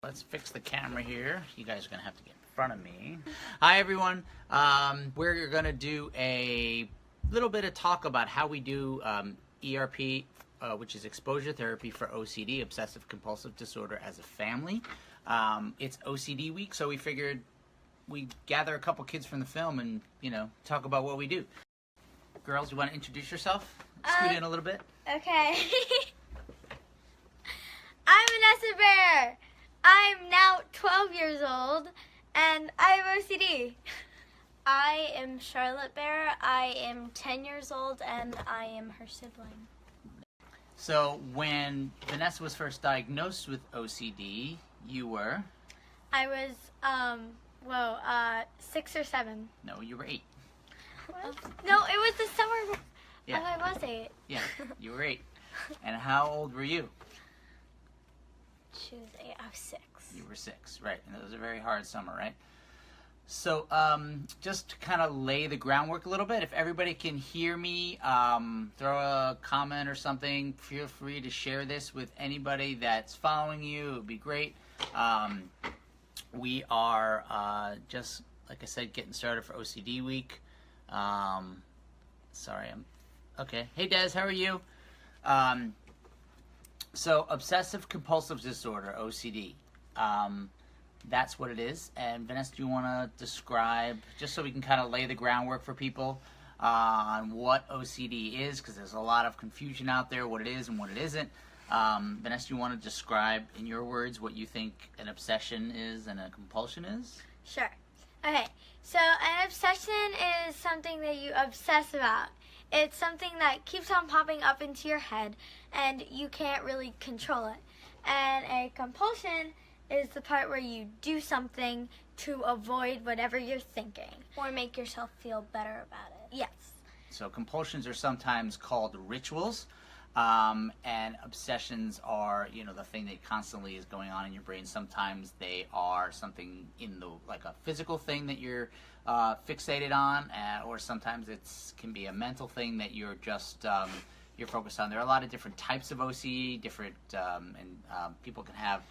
Let's fix the camera here. You guys are going to have to get in front of me. Hi, everyone. We're going to do a little bit of talk about how we do ERP, which is exposure therapy for OCD, obsessive compulsive disorder, as a family. It's OCD week, so we figured we'd gather a couple kids from the film and, talk about what we do. Girls, you want to introduce yourself? Scoot in a little bit. Okay. I'm Vanessa Bear. I'm now 12 years old, and I have OCD. I am Charlotte Bear. I am 10 years old, and I am her sibling. So when Vanessa was first diagnosed with OCD, you were? I was, 6 or 7. No, you were 8. What? No, it was the summer. Yeah. Oh, I was 8. Yeah, you were 8. And how old were you? She was 8. I was 6. You were 6, right. And it was a very hard summer, right? So just to kind of lay the groundwork a little bit, if everybody can hear me, throw a comment or something. Feel free to share this with anybody that's following you. It would be great. We are just, like I said, getting started for OCD week. Okay. Hey, Des, how are you? So obsessive compulsive disorder, OCD. That's what it is. And Vanessa, do you want to describe, just so we can kind of lay the groundwork for people on what OCD is, because there's a lot of confusion out there, what it is and what it isn't. Vanessa, do you want to describe in your words what you think an obsession is and a compulsion is? Sure. Okay, so an obsession is something that you obsess about. It's something that keeps on popping up into your head, and you can't really control it. And a compulsion is the part where you do something to avoid whatever you're thinking. Or make yourself feel better about it. Yes. So compulsions are sometimes called rituals, and obsessions are, the thing that constantly is going on in your brain. Sometimes they are something like a physical thing that you're fixated on, or sometimes can be a mental thing that you're just you're focused on. There are a lot of different types of OCD, and people can have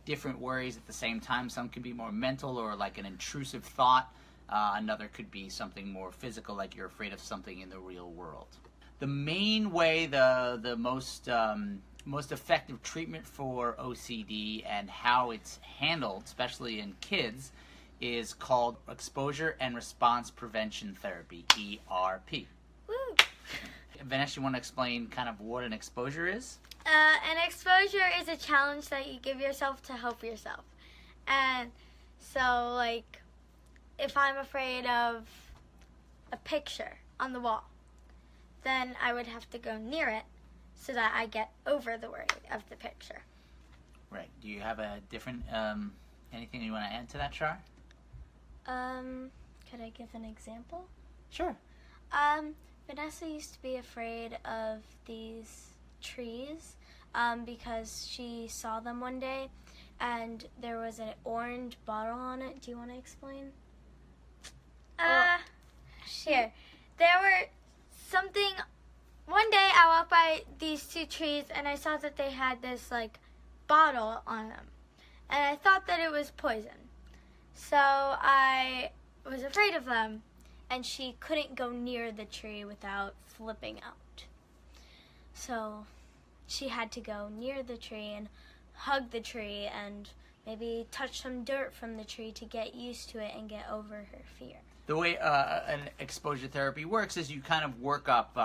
different worries at the same time. Some could be more mental or like an intrusive thought. Another could be something more physical, like you're afraid of something in the real world. The main way, the most effective treatment for OCD and how it's handled, especially in kids, is called exposure and response prevention therapy, ERP. Woo! Vanessa, you want to explain kind of what an exposure is? An exposure is a challenge that you give yourself to help yourself. And so, like, if I'm afraid of a picture on the wall, then I would have to go near it so that I get over the worry of the picture. Right. Do you have a different, anything you want to add to that, Char? Could I give an example? Sure. Vanessa used to be afraid of these trees because she saw them one day and there was an orange bottle on it. Do you want to explain? Here. There were one day I walked by these 2 trees and I saw that they had this bottle on them, and I thought that it was poison, so I was afraid of them, and she couldn't go near the tree without flipping out, so she had to go near the tree and hug the tree and maybe touch some dirt from the tree to get used to it and get over her fear. The way an exposure therapy works is you kind of work up,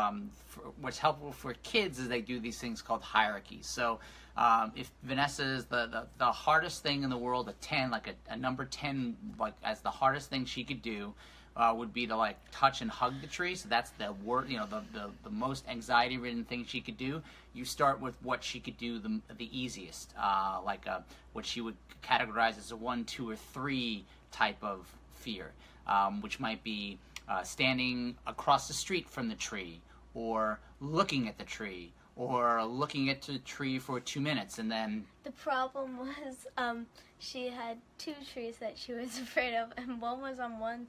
what's helpful for kids is they do these things called hierarchies. So if Vanessa is the hardest thing in the world, a 10, like a number 10, like as the hardest thing she could do, would be to touch and hug the tree. So that's the the most anxiety-ridden thing she could do. You start with what she could do the easiest, what she would categorize as a 1, 2, or 3 type of fear. Which might be standing across the street from the tree, or looking at the tree, or looking at the tree for 2 minutes, and then... The problem was she had 2 trees that she was afraid of, and one was on one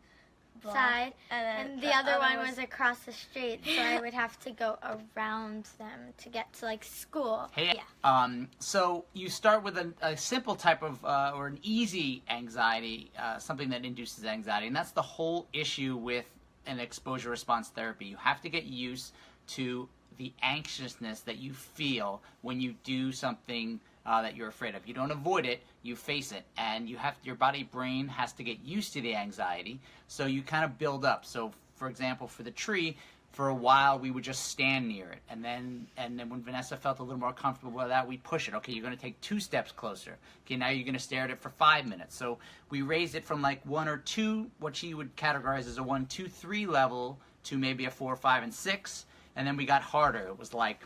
side, then and the other one was across the street, so I would have to go around them to get to like school. Hey, Yeah. so you start with a simple type of, or an easy anxiety, something that induces anxiety, and that's the whole issue with an exposure response therapy. You have to get used to the anxiousness that you feel when you do something that you're afraid of. You don't avoid it, you face it, and your body brain has to get used to the anxiety, so you kind of build up. So for example, for the tree, for a while we would just stand near it, and then when Vanessa felt a little more comfortable with that, we push it. Okay, you're going to take 2 steps closer. Okay, now you're going to stare at it for 5 minutes. So we raised it from like 1 or 2, what she would categorize as a 1, 2, 3 level, to maybe a 4, 5, and 6, and then we got harder. It was like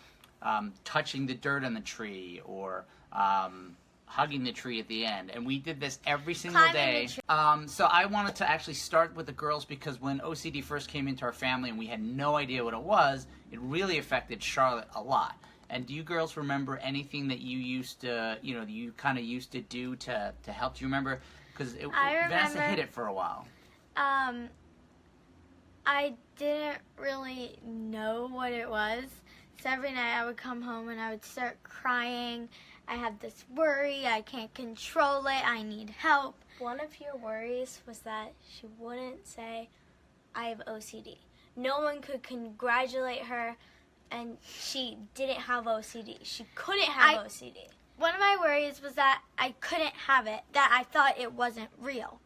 touching the dirt on the tree, or hugging the tree at the end, and we did this every single Climbing day. So I wanted to actually start with the girls, because when OCD first came into our family and we had no idea what it was, it really affected Charlotte a lot. And do you girls remember anything that you used to, you kind of used to do to help? Do you remember? Because Vanessa hid it for a while. I didn't really know what it was, so every night I would come home and I would start crying. I have this worry, I can't control it, I need help. One of your worries was that she wouldn't say, I have OCD. No one could congratulate her, and she didn't have OCD. She couldn't have OCD. One of my worries was that I couldn't have it, that I thought it wasn't real.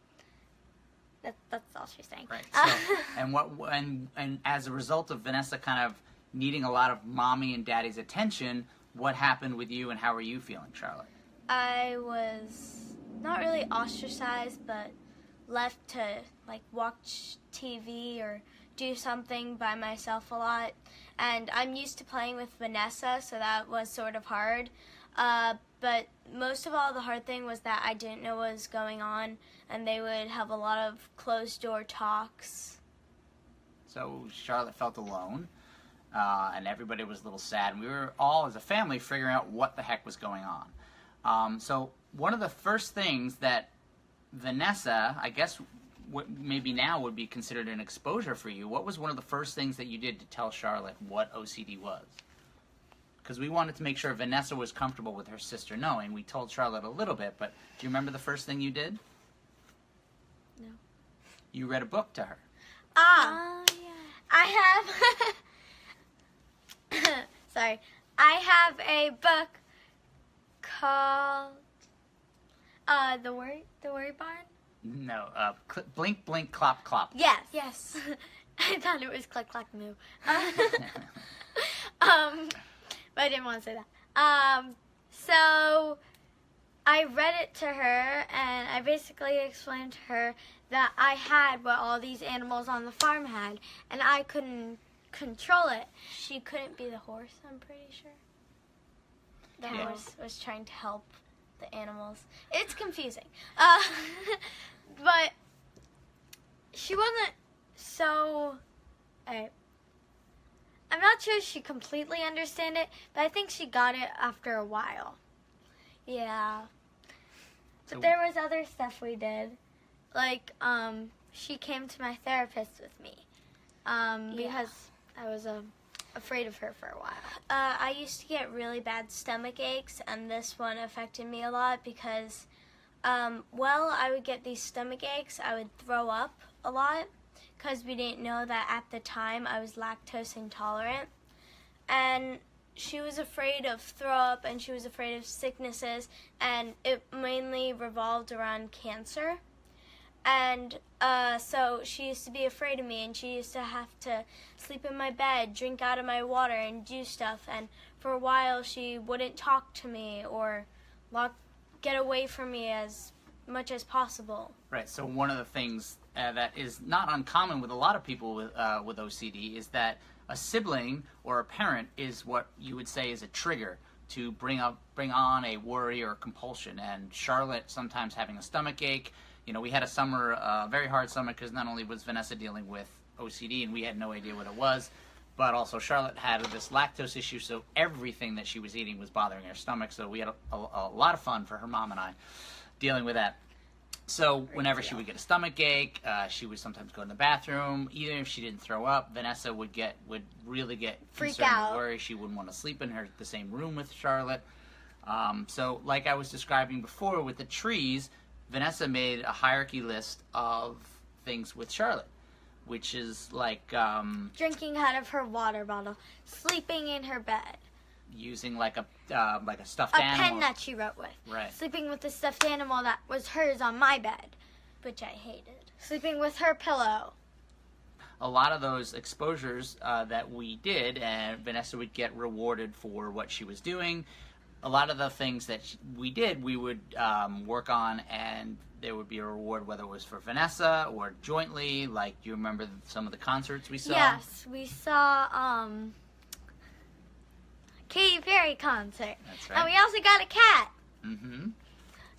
That's all she's saying. Right. So, and as a result of Vanessa kind of needing a lot of mommy and daddy's attention, what happened with you, and how are you feeling, Charlotte? I was not really ostracized, but left to like watch TV or do something by myself a lot. And I'm used to playing with Vanessa, so that was sort of hard. But most of all, the hard thing was that I didn't know what was going on, and they would have a lot of closed-door talks. So Charlotte felt alone, and everybody was a little sad, and we were all, as a family, figuring out what the heck was going on. So one of the first things that Vanessa, I guess what maybe now would be considered an exposure for you, what was one of the first things that you did to tell Charlotte what OCD was? Because we wanted to make sure Vanessa was comfortable with her sister knowing. We told Charlotte a little bit, but do you remember the first thing you did? No. You read a book to her. Yeah. I have... Sorry. I have a book called... The Worry Barn? No, Blink, Blink, Clop, Clop. Yes. Yes. I thought it was Cluck, Cluck, Moo. But I didn't want to say that. So I read it to her, and I basically explained to her that I had what all these animals on the farm had, and I couldn't control it. She couldn't be the horse, I'm pretty sure. The Yeah. horse was trying to help the animals. It's confusing. But she wasn't so... I'm not sure she completely understood it, but I think she got it after a while. Yeah. But there was other stuff we did. Like, she came to my therapist with me. Because I was afraid of her for a while. I used to get really bad stomach aches, and this one affected me a lot because, I would get these stomach aches. I would throw up a lot because we didn't know that at the time I was lactose intolerant. And she was afraid of throw up, and she was afraid of sicknesses, and it mainly revolved around cancer. And so she used to be afraid of me, and she used to have to sleep in my bed, drink out of my water, and do stuff. And for a while, she wouldn't talk to me or get away from me as much as possible. Right, so one of the things that is not uncommon with a lot of people with OCD is that a sibling or a parent is what you would say is a trigger to bring on a worry or compulsion. And Charlotte sometimes having a stomach ache. We had a very hard summer because not only was Vanessa dealing with OCD and we had no idea what it was, but also Charlotte had this lactose issue, so everything that she was eating was bothering her stomach. So we had a lot of fun for her mom and I dealing with that. So whenever she would get a stomach ache, she would sometimes go in the bathroom. Even if she didn't throw up, Vanessa would really get Freak concerned out. and worry. She wouldn't want to sleep in the same room with Charlotte. So like I was describing before with the trees, Vanessa made a hierarchy list of things with Charlotte, which is like Drinking out of her water bottle, sleeping in her bed, using like a stuffed a animal. pen that she wrote with, Right. sleeping with the stuffed animal that was hers on my bed, which I hated. sleeping with her pillow. A lot of those exposures that we did, and Vanessa would get rewarded for what she was doing. A lot of the things that we did, we would work on, and there would be a reward, whether it was for Vanessa or jointly. Like, do you remember some of the concerts we saw? Yes, we saw Katy Perry concert. That's right. And we also got a cat. Mm-hmm.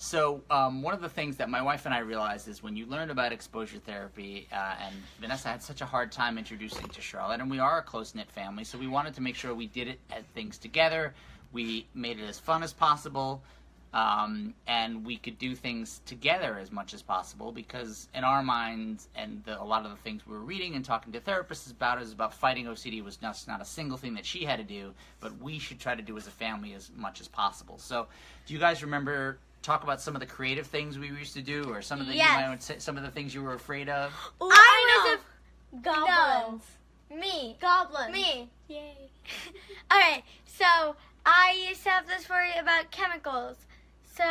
So one of the things that my wife and I realized is when you learn about exposure therapy, and Vanessa had such a hard time introducing to Charlotte, and we are a close-knit family, so we wanted to make sure we did it at things together. We made it as fun as possible, and we could do things together as much as possible, because in our minds, and a lot of the things we were reading and talking to therapists about is about fighting OCD was just not a single thing that she had to do, but we should try to do as a family as much as possible. So do you guys remember, talk about some of the creative things we used to do, or some of the Yes. you might say, some of the things you were afraid of? Ooh, I was goblins. Me. Goblins. Me. Yay. Okay, so I used to have this worry about chemicals. So,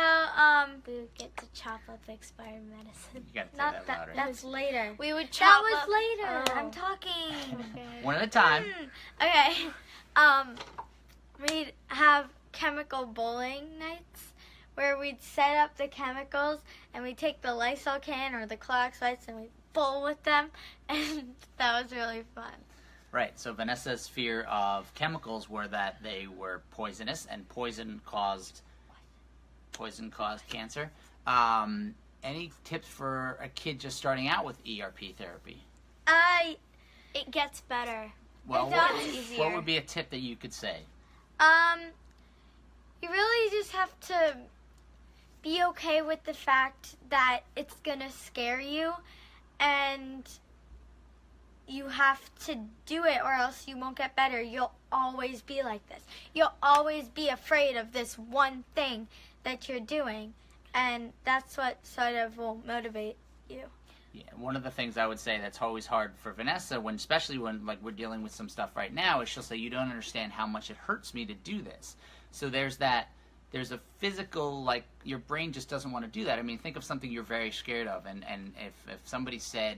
We would get to chop up expired medicine. You gotta say not that that, louder. that's later. We would That chop was up. later. Oh. I'm talking. Okay. One at a time. Okay. We'd have chemical bowling nights where we'd set up the chemicals and we'd take the Lysol can or the Clorox wipes and we'd bowl with them, and that was really fun. Right, so Vanessa's fear of chemicals were that they were poisonous, and poison caused cancer. Any tips for a kid just starting out with ERP therapy? It gets better. Well, It what, does. Easier. what would be a tip that you could say? You really just have to be okay with the fact that it's gonna scare you, and you have to do it or else you won't get better. You'll always be like this. You'll always be afraid of this one thing that you're doing, and that's what sort of will motivate you. Yeah, one of the things I would say that's always hard for Vanessa, especially when like we're dealing with some stuff right now, is she'll say, "You don't understand how much it hurts me to do this." So there's a physical, like, your brain just doesn't want to do that. I mean, think of something you're very scared of, and if somebody said,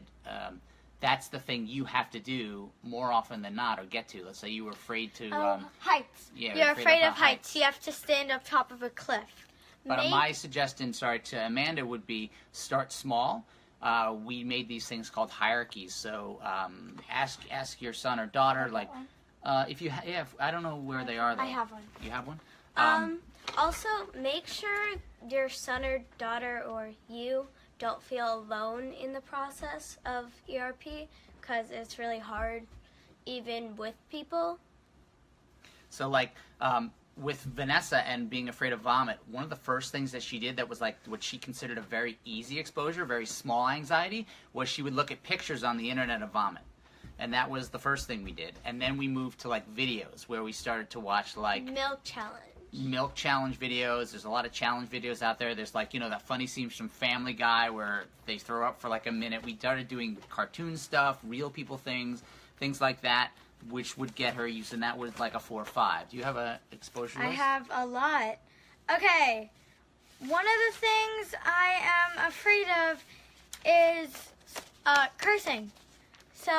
that's the thing you have to do more often than not, or get to. Let's say you were afraid to, Heights. yeah, You're afraid of heights. You have to stand up top of a cliff. But my suggestion, to Amanda, would be start small. We made these things called hierarchies. So ask your son or daughter, like, if you have, I don't know where they are though. I have one. You have one? Also, make sure your son or daughter or you don't feel alone in the process of ERP, because it's really hard even with people. So, like, with Vanessa and being afraid of vomit, one of the first things that she did that was like what she considered a very easy exposure, very small anxiety, was she would look at pictures on the internet of vomit. And that was the first thing we did. And then we moved to, like, videos where we started to watch, like, Milk challenge. milk challenge videos. There's a lot of challenge videos out there. There's, like, that funny scene from Family Guy where they throw up for like a minute. We started doing cartoon stuff, real people things like that, which would get her used, and that was like a 4 or 5. Do you have a exposure list? I have a lot. Okay. One of the things I am afraid of is cursing. So,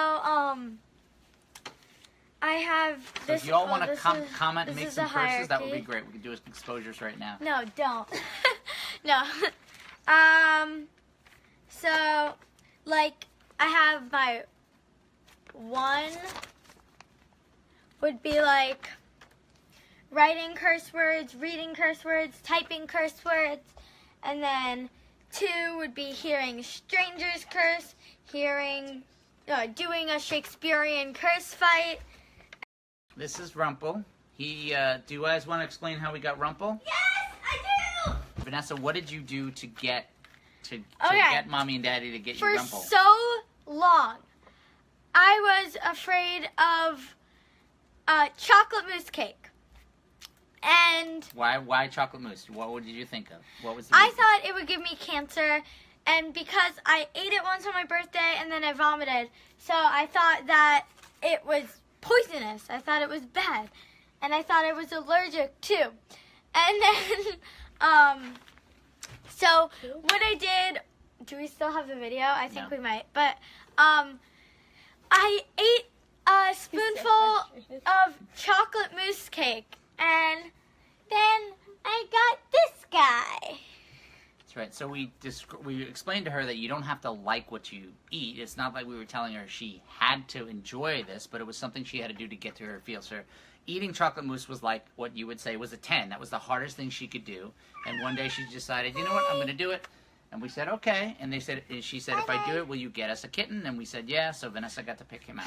I have So this. if you all want to this comment and this make is some a curses, that would be hierarchy. great. We could do exposures right now. No, don't. No. So, like, I have my one would be like writing curse words, reading curse words, typing curse words, and then 2 would be hearing strangers curse, doing a Shakespearean curse fight. This is Rumpel. Do you guys want to explain how we got Rumpel? Yes, I do! Vanessa, what did you do to get to Okay. get mommy and daddy to get For you Rumple? so long, I was afraid of chocolate mousse cake. And Why chocolate mousse? What did you think of? What was the I reason? thought it would give me cancer. And because I ate it once on my birthday and then I vomited, so I thought that it was poisonous. I thought it was bad. And I thought I was allergic too. And then, so what I did, do we still have the video? I think No. we might. But I ate a spoonful of chocolate mousse cake. And then I got this guy. That's right. So we explained to her that you don't have to like what you eat. It's not like we were telling her she had to enjoy this, but it was something she had to do to get to her feel. So eating chocolate mousse was like what you would say was a 10. That was the hardest thing she could do. And one day she decided, you know what, I'm going to do it. And we said, okay. And she said, if I do it, will you get us a kitten? And we said, yeah. So Vanessa got to pick him out.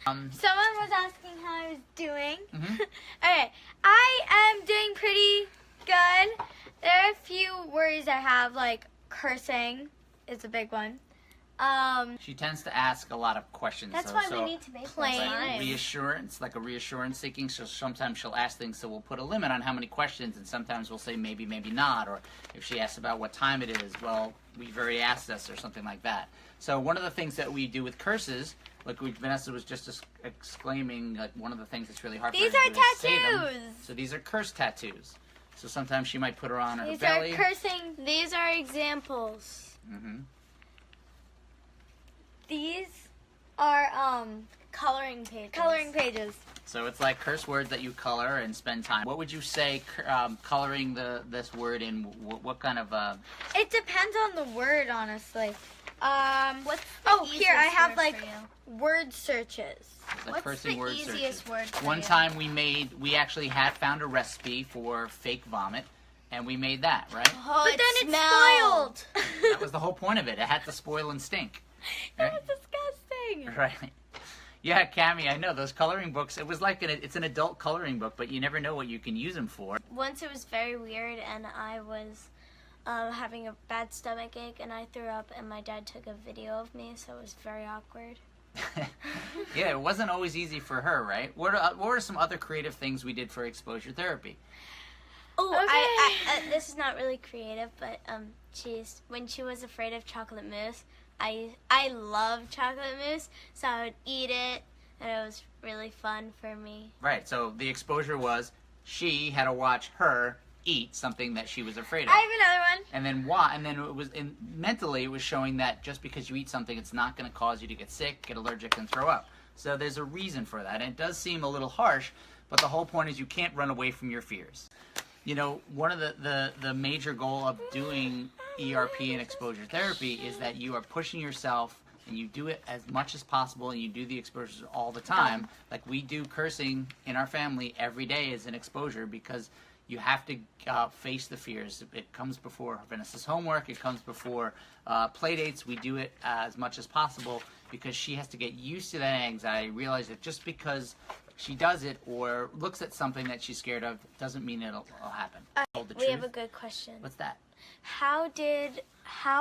Someone was asking how I was doing. Mhm. Okay, I am doing pretty good. There are a few worries I have, like cursing is a big one. She tends to ask a lot of questions. That's so, why so we need to make plain. more like time. reassurance, like a reassurance seeking. So sometimes she'll ask things, so we'll put a limit on how many questions, and sometimes we'll say maybe, maybe not. Or if she asks about what time it is, well, we've already asked this, or something like that. So one of the things that we do with curses, like Vanessa was just exclaiming, like one of the things that's really hard These for her are to do is say them. tattoos. So these are curse tattoos. So sometimes she might put her on her These belly. are cursing. These are examples. Mm-hmm. These are Coloring pages. coloring pages. So it's like curse words that you color and spend time. What would you say coloring this word in? What kind of It depends on the word, honestly. What's the Here I easiest have word like for you? word searches. like What's cursing the word easiest searches? word for One you? time we actually had found a recipe for fake vomit, and we made that, right? Oh, But then it's spoiled. That was the whole point of it. It had to spoil and stink. It was disgusting. Right. Yeah, Cammie, I know those coloring books. It was like it's an adult coloring book, but you never know what you can use them for. Once it was very weird, and I was having a bad stomach ache, and I threw up, and my dad took a video of me, so it was very awkward. Yeah, it wasn't always easy for her, right? What were some other creative things we did for exposure therapy? Oh, Okay. this is not really creative, but when she was afraid of chocolate mousse, I love chocolate mousse, so I would eat it, and it was really fun for me. Right, so the exposure was she had to watch her eat something that she was afraid of. I have another one. And then why? And then it was mentally it was showing that just because you eat something, it's not going to cause you to get sick, get allergic, and throw up. So there's a reason for that, and it does seem a little harsh, but the whole point is you can't run away from your fears. You know, one of the major goal of doing ERP and exposure therapy is that you are pushing yourself and you do it as much as possible and you do the exposures all the time. Like we do cursing in our family every day as an exposure because you have to face the fears. It comes before Vanessa's homework. It comes before play dates. We do it as much as possible because she has to get used to that anxiety, realize that just because she does it or looks at something that she's scared of doesn't mean it'll happen. Hold the We truth. have a good question. What's that? How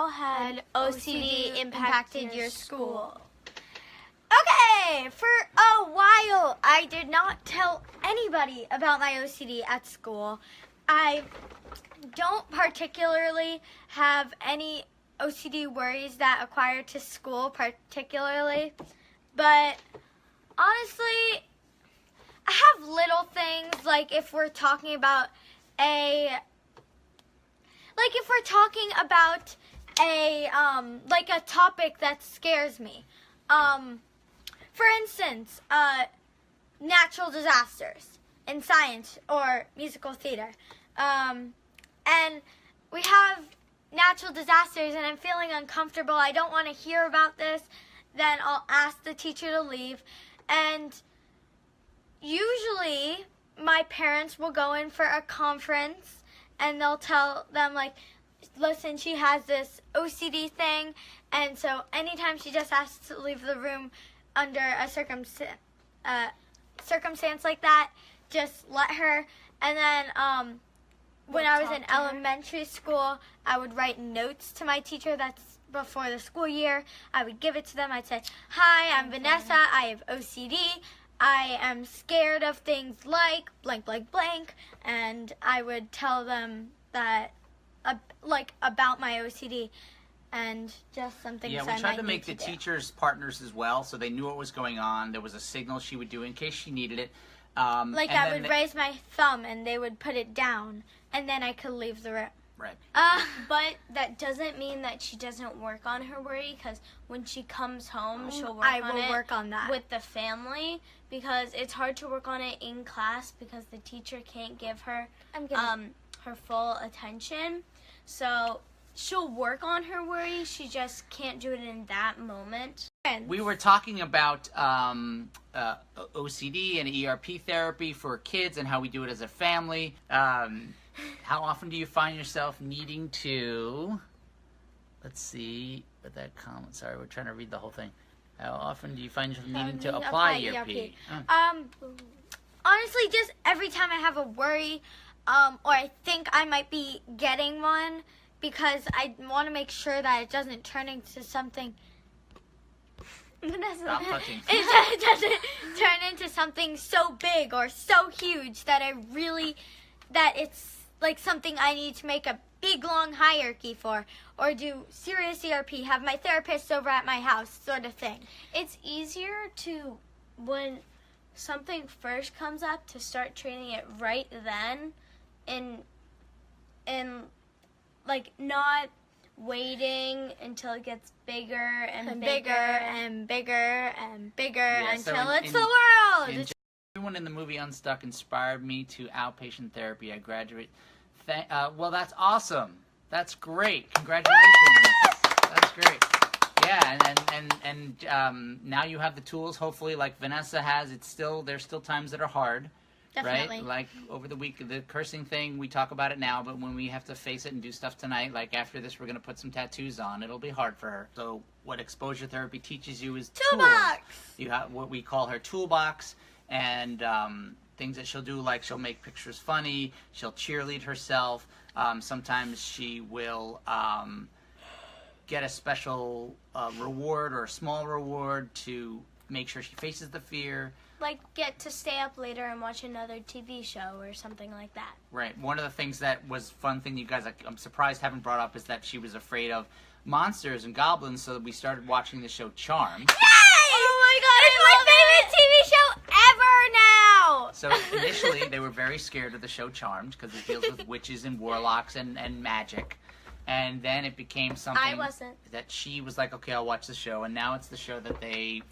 had OCD impacted your school? Okay, for a while I did not tell anybody about my OCD at school. I don't particularly have any OCD worries that acquire to school particularly, but honestly, I have little things like if we're talking about a topic that scares me. For instance, natural disasters in science or musical theater. And we have natural disasters and I'm feeling uncomfortable. I don't want to hear about this. Then I'll ask the teacher to leave. And usually my parents will go in for a conference and they'll tell them like, listen, she has this OCD thing, and so anytime she just asks to leave the room under a circumstance like that, just let her. And then when I was in elementary school, I would write notes to my teacher that's before the school year. I would give it to them. I'd say, "Hi, I'm Vanessa. I have OCD. I am scared of things like blank, blank, blank." And I would tell them that, about my OCD and just some things Yeah, I we tried might to make the need to do. teachers partners as well, so they knew what was going on. There was a signal she would do in case she needed it. I and would raise my thumb and they would put it down, and then I could leave the room. Right. But that doesn't mean that she doesn't work on her worry, because when she comes home, she'll work on that with the family, because it's hard to work on it in class because the teacher can't give her her full attention. So she'll work on her worry. She just can't do it in that moment. We were talking about OCD and ERP therapy for kids and how we do it as a family. How often do you find yourself needing to, let's see, with that comment, sorry, we're trying to read the whole thing. How often do you find yourself needing to apply ERP? Honestly, just every time I have a worry, or I think I might be getting one, because I want to make sure that it doesn't turn into something. Stop touching. It doesn't turn into something so big or so huge that it's like something I need to make a big long hierarchy for, or do serious ERP, have my therapist over at my house, sort of thing. It's easier to, when something first comes up, to start treating it right then, and like not waiting until it gets bigger and bigger and bigger and bigger until it's the world. Everyone in the movie Unstuck inspired me to outpatient therapy. I graduate. Well, that's awesome. That's great. Congratulations. That's great. Yeah, and now you have the tools. Hopefully, like Vanessa has. There's still times that are hard. Definitely. Right? Like over the week, the cursing thing, we talk about it now, but when we have to face it and do stuff tonight, like after this, we're going to put some tattoos on. It'll be hard for her. So what exposure therapy teaches you is Toolbox! Tools. You have what we call her toolbox, and things that she'll do, like she'll make pictures funny, she'll cheerlead herself. Sometimes she will get a special reward or a small reward to make sure she faces the fear. Like get to stay up later and watch another TV show or something like that. Right. One of the things that was fun thing you guys, I'm surprised haven't brought up, is that she was afraid of monsters and goblins, so we started watching the show Charmed. Yay! Oh my god, it's my favorite TV show ever now! So initially they were very scared of the show Charmed because it deals with witches and warlocks and magic. And then it became something that she was like, okay, I'll watch the show. And now it's the show that they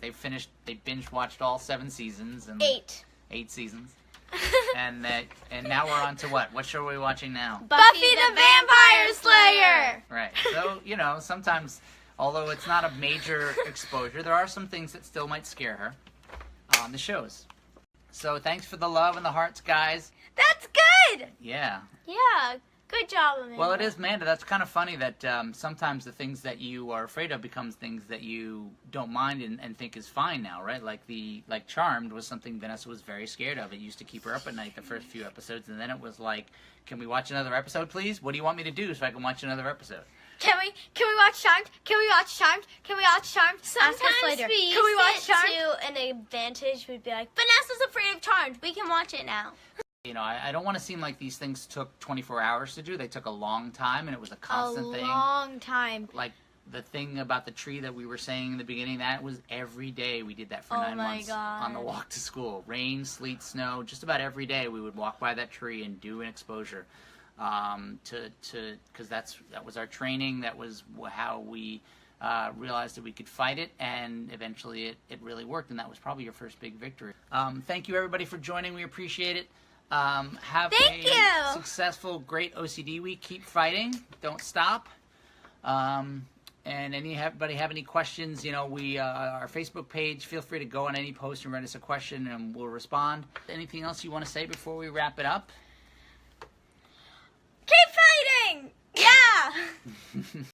binge watched all 7 seasons. And 8 seasons. and now we're on to what? What show are we watching now? Buffy the Vampire Slayer! Right. So, sometimes, although it's not a major exposure, there are some things that still might scare her on the shows. So thanks for the love and the hearts, guys. That's good! Yeah. Yeah. Good job, Amanda. Well, it is, Amanda. That's kind of funny that sometimes the things that you are afraid of becomes things that you don't mind and think is fine now, right? Like Charmed was something Vanessa was very scared of. It used to keep her up at night the first few episodes, and then it was like, can we watch another episode, please? What do you want me to do so I can watch another episode? Can we watch Charmed? Can we watch Charmed? Can we watch Charmed? Sometimes Ask us later. we use Can we watch Charmed? to an advantage. We'd be like, Vanessa's afraid of Charmed. We can watch it now. I don't want to seem like these things took 24 hours to do. They took a long time, and it was a constant thing. A long time. Like the thing about the tree that we were saying in the beginning, that was every day we did that for 9 months on the walk to school. Rain, sleet, snow, just about every day we would walk by that tree and do an exposure. Because that was our training. That was how we realized that we could fight it, and eventually it really worked, and that was probably your first big victory. Thank you, everybody, for joining. We appreciate it. Have a successful, great OCD week. Keep fighting. Don't stop. And anybody have any questions, we our Facebook page, feel free to go on any post and write us a question and we'll respond. Anything else you want to say before we wrap it up? Keep fighting! Yeah!